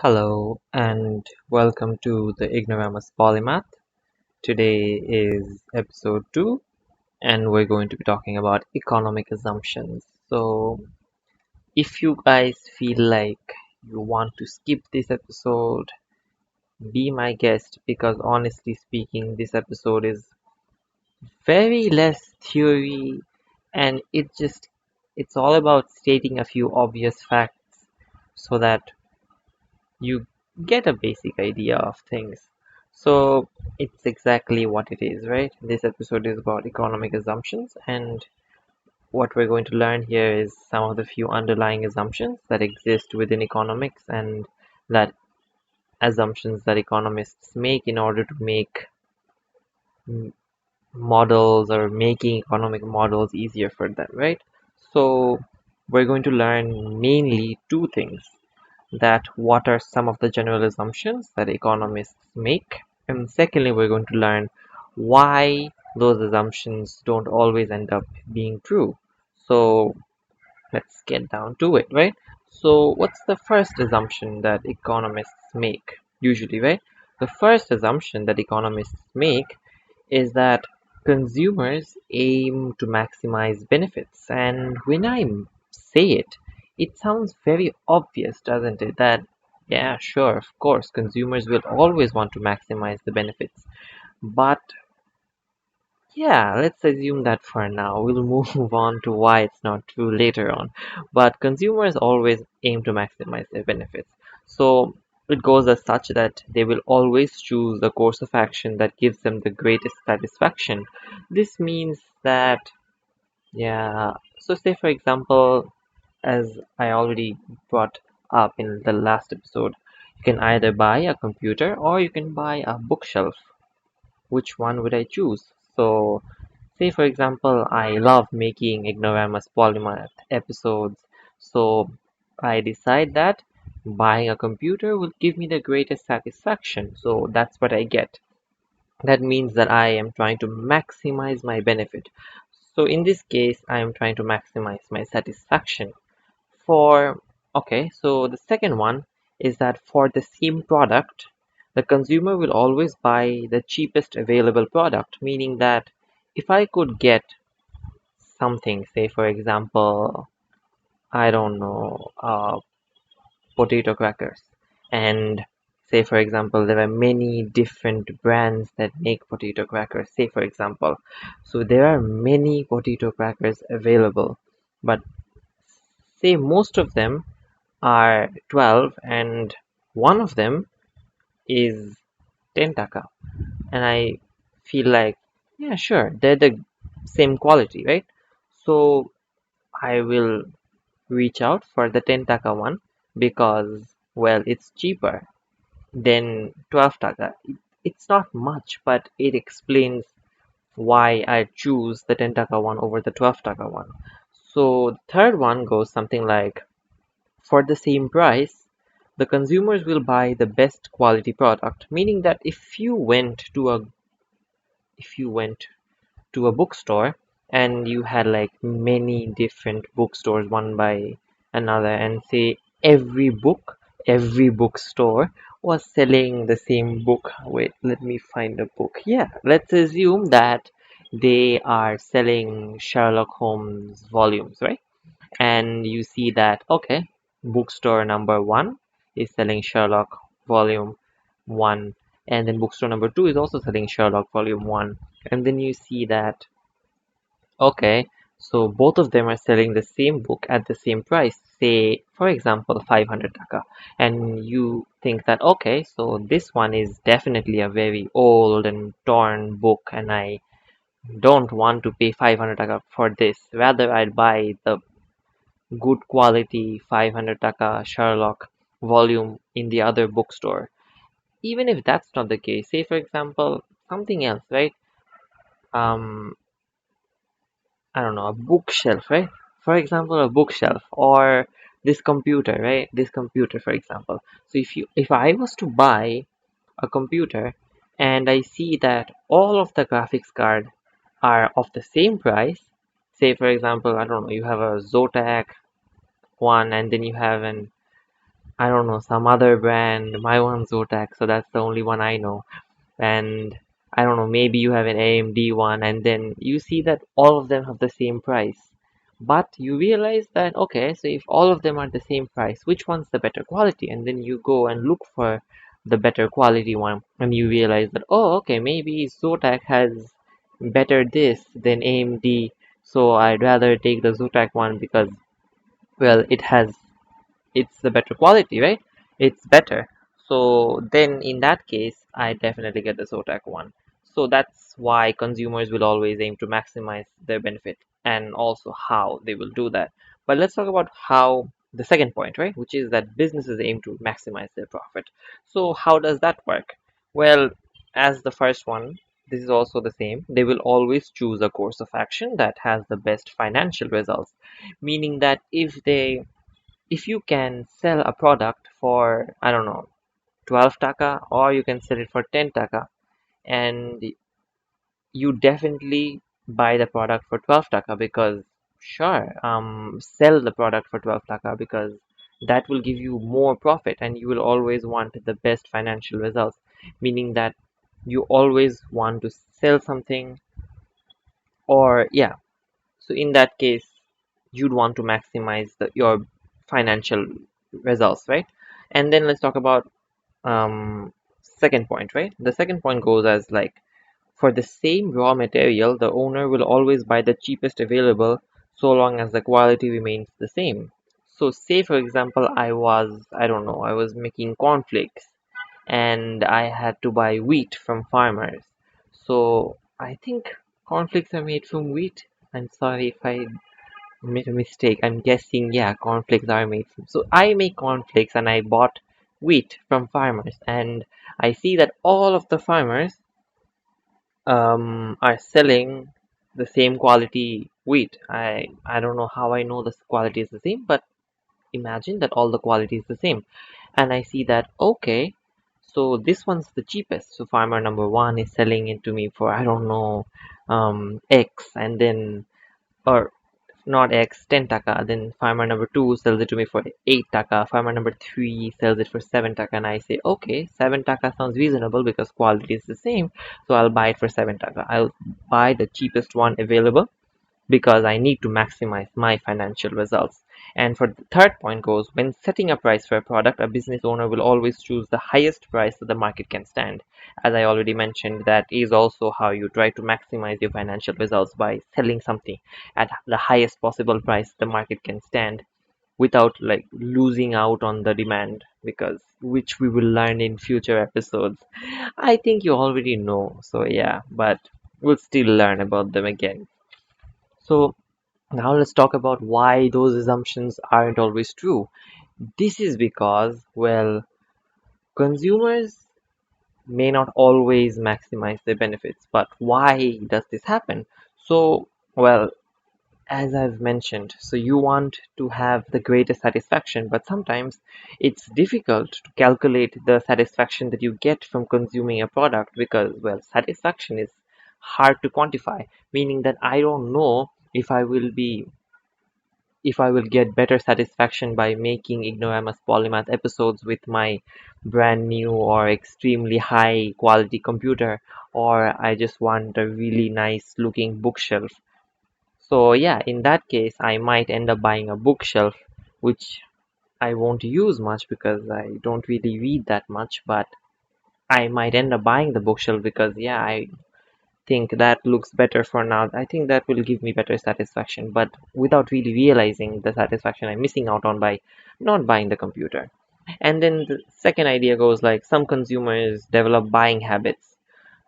Hello and welcome to the Ignoramus Polymath. Today is episode 2 and we're going to be talking about economic assumptions. So, if you guys feel like you want to skip this episode, be my guest because honestly speaking, this episode is very less theory and it's all about stating a few obvious facts so that you get a basic idea of things. So it's exactly what it is, right? This episode is about economic assumptions, and what we're going to learn here is some of the few underlying assumptions that exist within economics and that assumptions that economists make in order to make mm, models or making economic models easier for them, right? So we're going to learn mainly two things that what are some of the general assumptions that economists make, and secondly we're going to learn why those assumptions don't always end up being true. So let's get down to it, right? So what's the first assumption that economists make usually, right? The first assumption that economists make is that consumers aim to maximize benefits. And when I say it, it sounds very obvious, doesn't it? That, yeah, sure, of course, consumers will always want to maximize the benefits. But yeah, let's assume that for now. We'll move on to why it's not true later on. But consumers always aim to maximize their benefits. So it goes as such that they will always choose the course of action that gives them the greatest satisfaction. This means that, yeah, so say for example, as I already brought up in the last episode, you can either buy a computer or you can buy a bookshelf. Which one would I choose? So say for example, I love making ignoramus polymath episodes, so I decide that buying a computer will give me the greatest satisfaction. So that's what I get. That means that I am trying to maximize my benefit. So in this case, I am trying to maximize my satisfaction. For okay, so the second one is that for the same product, the consumer will always buy the cheapest available product, meaning that if I could get something, say for example, I don't know, potato crackers, and say for example, there are many different brands that make potato crackers, say for example, so there are many potato crackers available, but say most of them are 12 and one of them is 10 taka, and I feel like, yeah, sure, they're the same quality, right? So I will reach out for the 10 taka one because, well, it's cheaper than 12 taka. It's not much, but it explains why I choose the 10 taka one over the 12 taka one. So the third one goes something like, for the same price, the consumers will buy the best quality product, meaning that if you went to a bookstore and you had like many different bookstores one by another, and say every bookstore was selling the same book. Wait, let me find a book. Yeah, let's assume that they are selling Sherlock Holmes volumes, right? And you see that, okay, bookstore number one is selling Sherlock volume 1, and then bookstore number 2 is also selling Sherlock volume 1, and then you see that, okay, so both of them are selling the same book at the same price, say for example 500 taka, and you think that, okay, so this one is definitely a very old and torn book and I don't want to pay 500 taka for this, rather I'd buy the good quality 500 taka Sherlock volume in the other bookstore. Even if that's not the case, say for example something else, right? Um, I don't know, a bookshelf, right? For example, a bookshelf or this computer, right? This computer, for example. So if I was to buy a computer and I see that all of the graphics card are of the same price, say for example, I don't know, you have a Zotac one and then you have an I don't know, some other brand. My one's Zotac, so that's the only one I know. And I don't know, maybe you have an AMD one, and then you see that all of them have the same price. But you realize that, okay, so if all of them are the same price, which one's the better quality? And then you go and look for the better quality one, and you realize that, oh, okay, maybe Zotac has better this than AMD, so I'd rather take the Zotac one because, well, it's the better quality, right? It's better. So then in that case, I definitely get the Zotac one. So that's why consumers will always aim to maximize their benefit and also how they will do that. But let's talk about how the second point, right? Which is that businesses aim to maximize their profit. So how does that work? Well, as the first one, this is also the same. They will always choose a course of action that has the best financial results, meaning that if you can sell a product for, I don't know, 12 taka, or you can sell it for 10 taka, and you definitely buy the product for 12 taka because sure, sell the product for 12 taka because that will give you more profit and you will always want the best financial results, meaning that you always want to sell something, or yeah, so in that case you'd want to maximize your financial results, right? And then let's talk about second point, right? The second point goes as like, for the same raw material the owner will always buy the cheapest available so long as the quality remains the same. So say for example, I don't know, I was making cornflakes and I had to buy wheat from farmers. So I think cornflakes are made from wheat. I'm sorry if I made a mistake. I'm guessing, yeah, cornflakes are made from. So I make cornflakes and I bought wheat from farmers, and I see that all of the farmers are selling the same quality wheat. I don't know how I know this quality is the same, but imagine that all the quality is the same, and I see that, okay, so this one's the cheapest. So farmer number one is selling it to me for, I don't know, X, and then, or not X, 10 taka. Then farmer number 2 sells it to me for 8 taka. Farmer number 3 sells it for 7 taka. And I say, okay, 7 taka sounds reasonable because quality is the same. So I'll buy it for 7 taka. I'll buy the cheapest one available because I need to maximize my financial results. And for the third point goes, when setting a price for a product, a business owner will always choose the highest price that the market can stand. As I already mentioned, that is also how you try to maximize your financial results, by selling something at the highest possible price the market can stand without like losing out on the demand, because which we will learn in future episodes. I think you already know, so yeah, but we'll still learn about them again. So now let's talk about why those assumptions aren't always true. This is because, well, consumers may not always maximize their benefits. But why does this happen? So, well, as I've mentioned, so you want to have the greatest satisfaction, but sometimes it's difficult to calculate the satisfaction that you get from consuming a product because, well, satisfaction is hard to quantify, meaning that I don't know if I will get better satisfaction by making Ignoramus Polymath episodes with my brand new or extremely high quality computer, or I just want a really nice looking bookshelf. So yeah, in that case, I might end up buying a bookshelf, which I won't use much because I don't really read that much, but I might end up buying the bookshelf because yeah, I think that looks better for now. I think that will give me better satisfaction, but without really realizing the satisfaction I'm missing out on by not buying the computer. And then the second idea goes like, some consumers develop buying habits.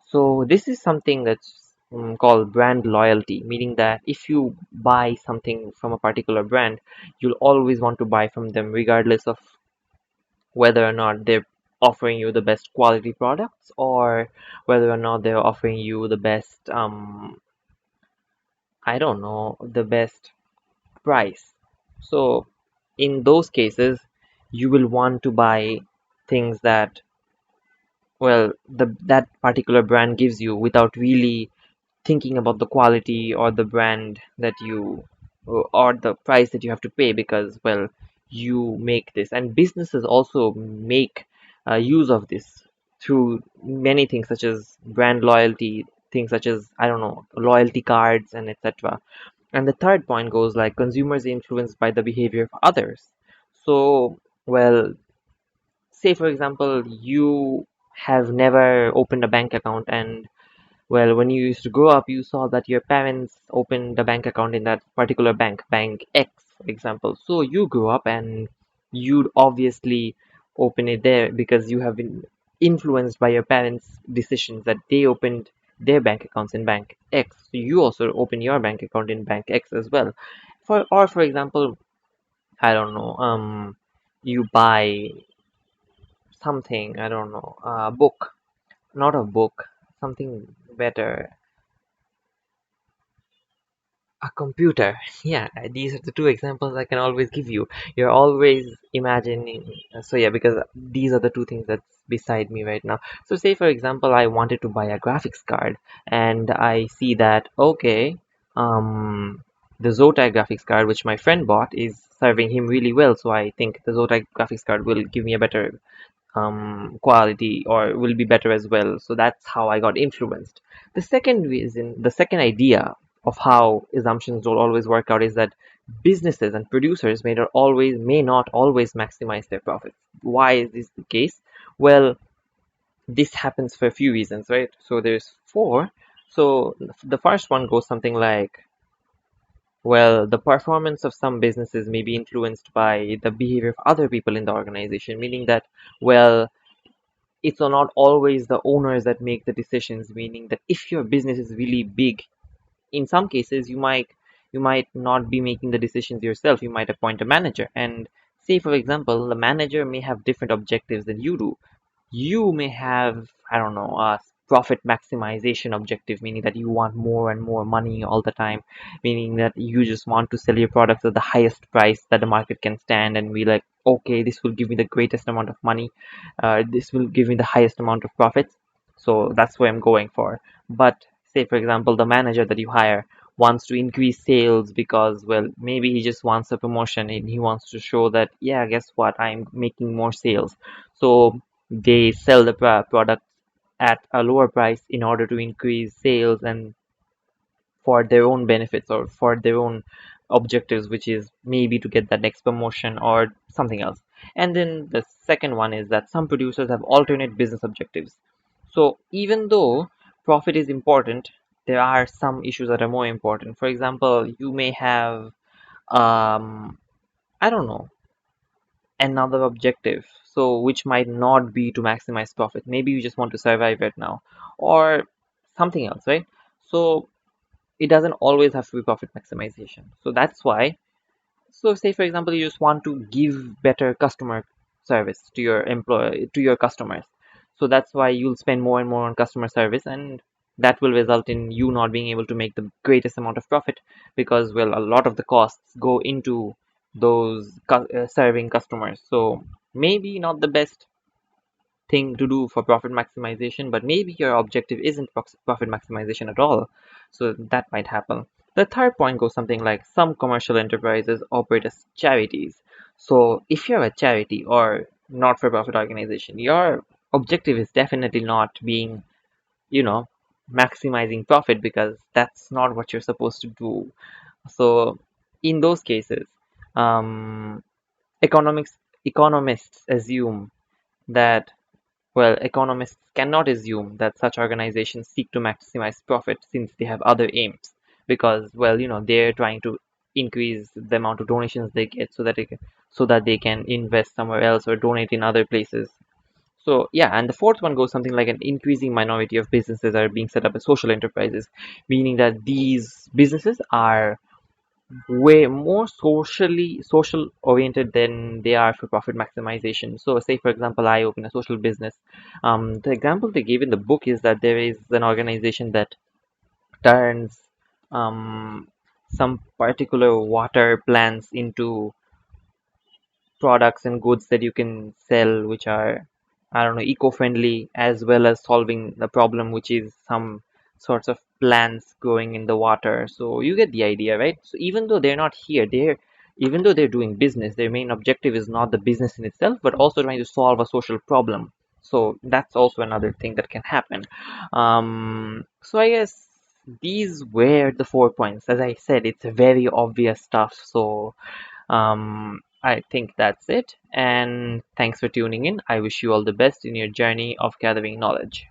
So this is something that's called brand loyalty, meaning that if you buy something from a particular brand, you'll always want to buy from them regardless of whether or not they're offering you the best quality products, or whether or not they're offering you the best I don't know, the best price. So in those cases you will want to buy things that, well, that particular brand gives you without really thinking about the quality or the brand that you, or the price that you have to pay, because, well, you make this, and businesses also make use of this through many things such as brand loyalty, things such as, I don't know, loyalty cards and etc. And the third point goes like consumers influenced by the behavior of others. So, well, say for example, you have never opened a bank account, and well, when you used to grow up, you saw that your parents opened a bank account in that particular bank, Bank X, for example. So you grew up and you'd obviously open it there because you have been influenced by your parents' decisions that they opened their bank accounts in Bank X. So you also open your bank account in Bank X as well. For example, I don't know, you buy something, I don't know, a book, not a book, something better. A computer. Yeah, these are the two examples I can always give you. You're always imagining. So yeah, because these are the two things that's beside me right now. So say for example, I wanted to buy a graphics card, and I see that okay, the Zotac graphics card which my friend bought is serving him really well. So I think the Zotac graphics card will give me a better quality or will be better as well. So that's how I got influenced. The second reason, the second idea of how assumptions don't always work out is that businesses and producers may not always maximize their profits. Why is this the case? Well, this happens for a few reasons, right? So there's four. So the first one goes something like, well, the performance of some businesses may be influenced by the behavior of other people in the organization, meaning that, well, it's not always the owners that make the decisions, meaning that if your business is really big, in some cases you might not be making the decisions yourself. You might appoint a manager, and say for example the manager may have different objectives than you do. You may have, I don't know, a profit maximization objective, meaning that you want more and more money all the time, meaning that you just want to sell your products at the highest price that the market can stand and be like, okay, this will give me the greatest amount of money, this will give me the highest amount of profits. So that's what I'm going for. But say for example the manager that you hire wants to increase sales because, well, maybe he just wants a promotion and he wants to show that, yeah, guess what, I'm making more sales. So they sell the product at a lower price in order to increase sales and for their own benefits or for their own objectives, which is maybe to get that next promotion or something else. And then the second one is that some producers have alternate business objectives. So even though profit is important, there are some issues that are more important. For example, you may have, I don't know, another objective, so which might not be to maximize profit. Maybe you just want to survive right now or something else, right? So it doesn't always have to be profit maximization. So that's why, so say for example you just want to give better customer service to your employee, to your customers. So that's why you'll spend more and more on customer service, and that will result in you not being able to make the greatest amount of profit because, well, a lot of the costs go into those serving customers. So maybe not the best thing to do for profit maximization, but maybe your objective isn't profit maximization at all. So that might happen. The third point goes something like some commercial enterprises operate as charities. So if you're a charity or not for profit organization, your objective is definitely not being, you know, maximizing profit because that's not what you're supposed to do. So in those cases, um, economics economists assume that, well, economists cannot assume that such organizations seek to maximize profit since they have other aims. Because, well, they're trying to increase the amount of donations they get so that they can invest somewhere else or donate in other places. So yeah, and the fourth one goes something like an increasing minority of businesses are being set up as social enterprises, meaning that these businesses are way more social oriented than they are for profit maximization. So say for example I open a social business. The example they gave in the book is that there is an organization that turns um, some particular water plants into products and goods that you can sell, which are, I don't know, eco-friendly, as well as solving the problem, which is some sorts of plants growing in the water. So you get the idea, right? So even though they're not here, they're even though they're doing business, their main objective is not the business in itself, but also trying to solve a social problem. So that's also another thing that can happen. So I guess these were the 4 points. As I said, it's very obvious stuff. So I think that's it. And thanks for tuning in. I wish you all the best in your journey of gathering knowledge.